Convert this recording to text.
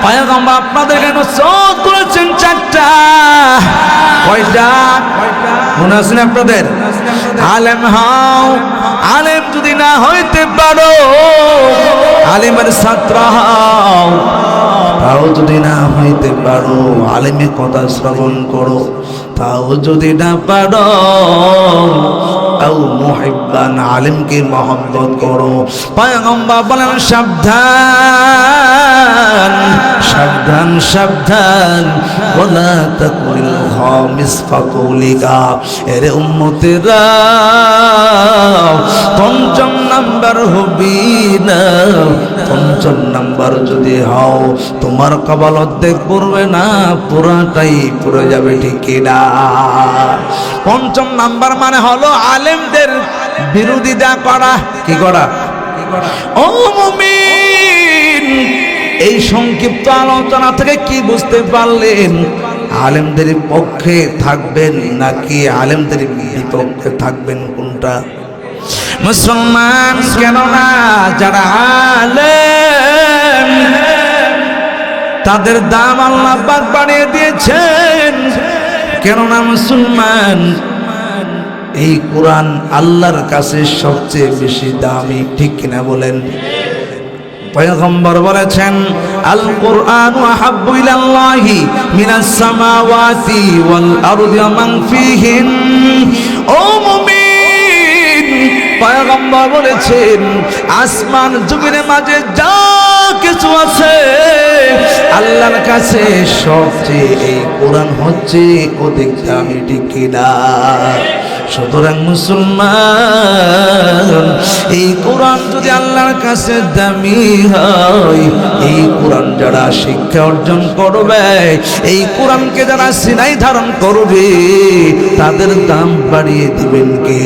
পয়গম্বর আপনাদেরকে নসিহত করেছেন চারটা। কয়টা মনে আছে না আপনাদের? আলেম হও, আলেম যদি না হইতে পারো, আলেমের ছাত্র হও, তাও যদি না হইতে পারো, আলেমের কথা শ্রবণ করো, তাও যদি না পারো, আও মুহিব্বান, আলেমকে মহব্বত করো। পয়গম্বর বলেন সাবধান সাবধান সাবধান, ওয়ালা তাকুল খামিস ফাকুলিকা, এরে উম্মতেরা পঞ্চম নাম্বার হবি না। পঞ্চম নাম্বার যদি হও, তোমার কপাল অর্ধেক পড়বে না, পুরাটাই পড়ে যাবে, ঠিক কিনা? পঞ্চম নাম্বার মানে হলো আলেমদের বিরোধিতা করা। কি করা? ও মুমিন, এই সংক্ষিপ্ত আলোচনা থেকে কি বুঝতে পারলেন? আলেমদের পক্ষে থাকবেন নাকি আলেমদের বিপক্ষে থাকবেন? কোনটা? মুসলমান কেননা যারা আলেম তাদের দাম আল্লাহ পাক বাড়িয়ে দিয়েছেন। কেননা মুসলমান, এই কোরআন আল্লাহর কাছে সবচেয়ে বেশি দামি, ঠিক কিনা বলেন? পয়গম্বর বলেছেন আল কুরআনু আহাব্বু ইলাল্লাহি মিনাস সামাওয়াতি ওয়াল আরদি ওয়া মান ফিহিন। ও মুমিন, পয়গম্বর বলেছেন আসমান জমিনের মাঝে যা কিছু আছে আল্লাহর কাছে সবচেয়ে এই কোরআন হচ্ছে অধিক দামি, ঠিক কিনা? সুতরাং মুসলমান, এই কোরআন যদি আল্লাহর কাছে দামি হয়, এই কোরআন যারা শিক্ষা অর্জন করবে, এই কোরআনকে যারা সিনাই ধারণ করবে, তাদের দাম বাড়িয়ে দিবেন কে?